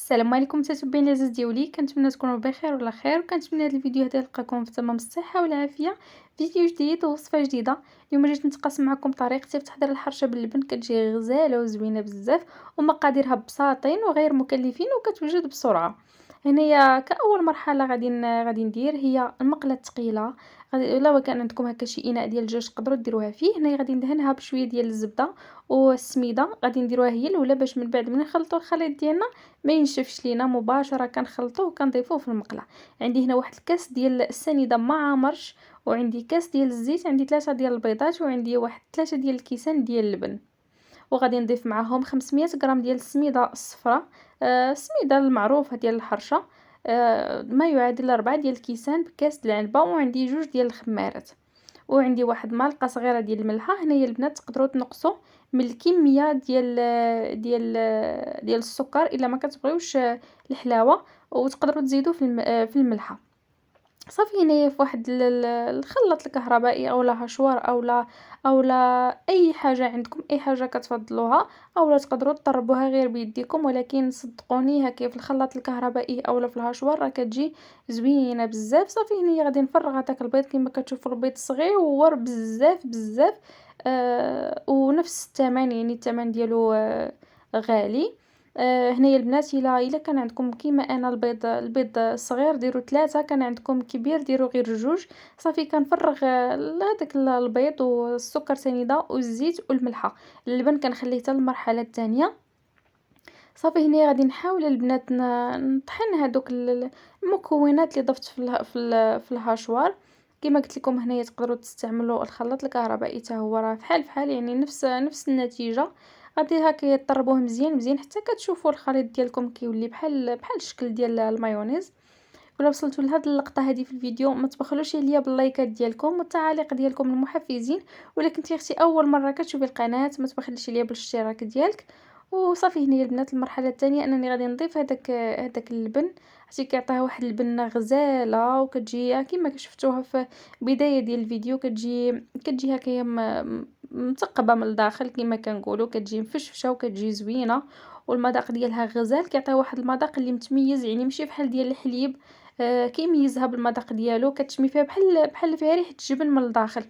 السلام عليكم متابعين العزاز ديالي، كنتمنى تكونوا بخير وعلى خير، وكنتمنى هذا الفيديو هذا يلقاكم في تمام الصحه والعافيه. فيديو جديد ووصفه جديده. اليوم جيت نتقاسم معكم طريقتي في تحضير الحرشه باللبن، كتجي غزاله وزوينه بزاف، ومقاديرها بساطين وغير مكلفين وكتوجد بسرعه. هنايا كاول مرحله غادي ندير هي المقله الثقيله. الا كان عندكم هكا شي اناء ديال الدجاج تقدروا ديروها فيه. هنايا غادي ندهنها بشويه ديال الزبده والسميده، غادي نديروها هي الاولى باش من بعد من نخلطوا الخليط ديالنا ما ينشفش لينا مباشره. كنخلطوه وكنضيفوه في المقله. عندي هنا واحد الكاس ديال السنيده ما عمرش، وعندي كاس ديال الزيت، عندي 3 ديال البيضات، وعندي واحد 3 ديال الكيسان ديال اللبن. وغادي نضيف معاهم 500 غرام ديال السميده الصفراء، السميده المعروفه ديال الحرشه، ما يعادل 4 ديال الكيسان بكاس العنبه، وعندي 2 ديال الخمارات، وعندي واحد معلقه صغيره ديال الملحه. هنايا البنات تقدروا تنقصوا من الكميه ديال السكر الا ما كتبغيوش الحلاوه، وتقدروا تزيدوا في الملحه. صافي هنايا في واحد الخلاط الكهربائي اولا هشوار اولا اي حاجه عندكم، اي حاجه كتفضلوها، اولا تقدروا تطربوها غير بيديكم، ولكن صدقوني هكا في الخلاط الكهربائي اولا في الهشوار راه كتجي زوينه بزاف. صافي هنايا غادي نفرغ هذاك البيض كما كتشوفوا، البيض صغير بزاف بزاف، ونفس الثمن، يعني الثمن ديالو غالي. هنايا البنات الا كان عندكم كيما انا البيض صغير ديروا 3، كان عندكم كبير ديروا غير 2. صافي كنفرغ هذاك البيض والسكر سنيده والزيت والملحه. اللبن كنخليه حتى المرحله الثانيه. صافي هنا غادي نحاول البنات نطحن هذوك المكونات اللي ضفت في الهاشوار. كما قلت لكم هنايا تقدروا تستعملوا الخلاط الكهربائي حتى هو راه فحال يعني نفس النتيجه. غادي هكا طربوه مزيان مزيان حتى كتشوفوا الخليط ديالكم كيولي بحال الشكل ديال المايونيز. ولا وصلتوا لهاد اللقطه هذه في الفيديو ما تبخلوش عليا باللايكات ديالكم والتعاليق ديالكم المحفزين. ولا كنتي اختي اول مره كتشوفي القناه ما تبخليش عليا بالاشتراك ديالك. وصافي هنا البنات المرحله الثانيه انني غادي نضيف هذاك اللبن، حتى كيعطيها واحد البنه غزاله، وكتجي كما شفتوها في بدايه ديال الفيديو، كتجي هكايا مثقبه من الداخل كما كنقولوا، كتجي مفشفشه وكتجي زوينه. والمذاق ديالها غزال، كيعطيها واحد المذاق اللي متميز، يعني ماشي بحال ديال الحليب. كيميزها بالمذاق ديالو، كتشمي فيها بحال فيها ريحه الجبن من الداخل.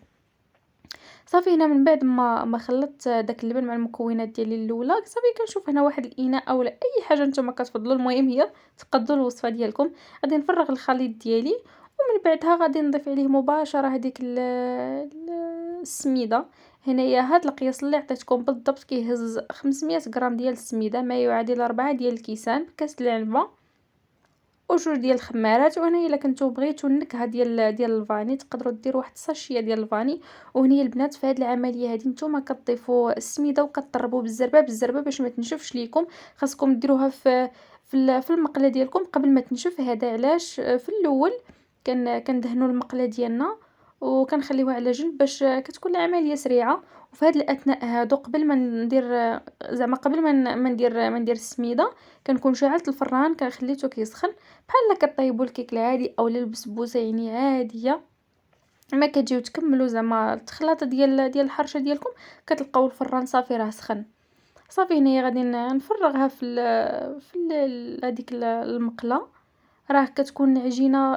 صافي هنا من بعد ما خلطت داك اللبن مع المكونات ديالي الاولى، صافي كنشوف هنا واحد الاناء اولا اي حاجه نتوما كتفضلوا، المهم هي تقدوا الوصفه ديالكم. غادي نفرغ الخليط ديالي، ومن بعدها غادي نضيف عليه مباشره هذيك السميده. هنايا هاد القياس اللي عطيتكم بالضبط كيهز 500 غرام ديال السميده، ما يعادل 4 ديال الكيسان بكاس العنبه، وجوج ديال الخمارات. وهنا الا كنتو بغيتو النكهه ديال الفاني تقدروا ديروا واحد الساشيه ديال الفاني. وهنا البنات في هذه العمليه هذه نتوما كتضيفوا السميده وكتطربوا بالزربه باش ما تنشفش ليكم. خاصكم ديروها في المقله ديالكم قبل ما تنشف. هذا علاش في الاول كندهنوا المقله ديالنا وكنخليوها على جنب باش كتكون العمليه سريعه. وفي هذا الاثناء هادو قبل ما ندير، زعما قبل ما ندير السميده، كنكون شعلت الفران كنخليته كيسخن بحال كطيبوا الكيك العادي او البسبوسه يعني عاديه. ما كتجيو تكملوا زعما التخلاطه ديال الحرشه ديالكم، كتلقاو الفران صافي راه سخن. صافي هنايا غادي نفرغها هذيك المقله. راه كتكون عجينه،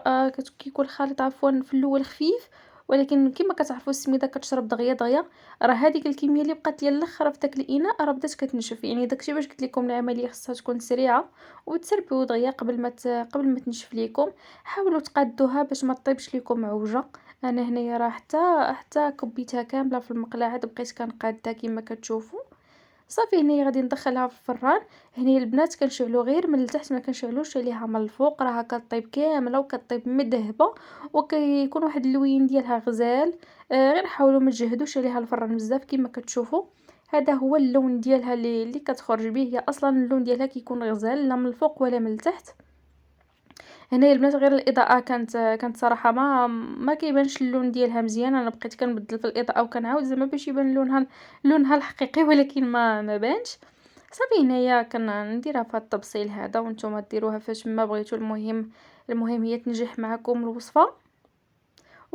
كيكون الخليط عفوا في الاول خفيف، ولكن كما كتعرفوا السميده كتشرب دغيا دغيا. راه هذيك الكميه اللي بقات ليا الاخر في داك الاناء راه بدات كتنشف، يعني داكشي باش قلت لكم العمليه خصها تكون سريعه وتسربوا دغيا قبل ما تنشف ليكم. حاولوا تقادوها باش ما طيبش ليكم عوجه. انا هنايا راه حتى كبيتها كامله في المقله، عاد بقيت كنقادها كما كتشوفوا. صافي هنايا غادي ندخلها في الفران. هنايا البنات كنشعلو غير من التحت، ما كنشعلوش عليها من الفوق، راها كطيب كامله وكطيب مذهبه، وكيكون واحد اللوين ديالها غزال. غير حاولوا ما تجهدوش عليها الفران بزاف كما كتشوفوا. هذا هو اللون ديالها اللي كتخرج به، هي اصلا اللون ديالها كيكون غزال لا من الفوق ولا من التحت. هنايا البنات غير الاضاءه كانت صراحه ما كيبانش اللون ديالها مزيان، انا بقيت كنبدل في الاضاءه وكنعاود زعما باش يبان لونها الحقيقي، ولكن ما بانش. صافي هنايا كنديرها في هذا التبصيل هذا، وانتم ديروها فاش ما بغيتو. المهم هي تنجح معكم الوصفه.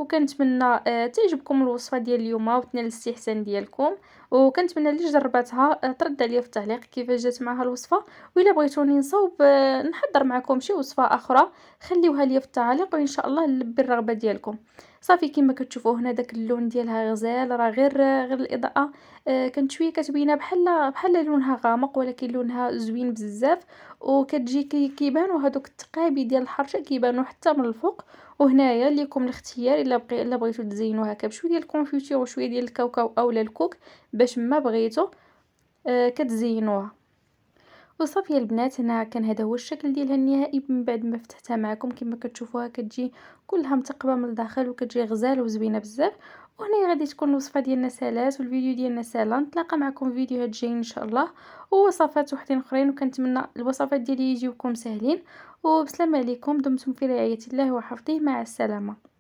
وكنتمنى تعجبكم الوصفه ديال اليوم وتنال الاستحسان ديالكم. وكنتمنى اللي جرباتها ترد عليا في التعليق كيفاش جات معها الوصفه. وإلا بغيتوني نصاوب نحضر معكم شي وصفه اخرى خليوها ليا في التعاليق وان شاء الله نلبي الرغبه ديالكم. صافي كما كتشوفوا هنا داك اللون ديالها غزال، راه غير الاضاءه كانت شويه كتبينها بحال لونها غامق ولكن لونها زوين بزاف. وكتجي كيبانوا هذوك التقابي ديال الحرشه كيبانوا حتى من الفوق. وهنايا ليكم الاختيار الا بغيتو تزينوها هكا بشويه ديال الكونفيتور وشويه ديال الكاوكاو اولا الكوك باش ما بغيتو كتزينوها. وصافي البنات هنا كان هذا هو الشكل ديالها النهائي من بعد ما فتحتها معكم. كما كتشوفوها كتجي كلها متقبه من الداخل وكتجي غزاله وزوينه بزاف. وهنا غادي تكون الوصفه ديالنا سالات والفيديو ديالنا سالا. نتلاقى معكم في فيديوهات جايين ان شاء الله ووصفات وحدين اخرين. وكنتمنى الوصفات ديالي يجيوكم ساهلين. وبسلام عليكم، دمتم في رعايه الله وحفظه، مع السلامه.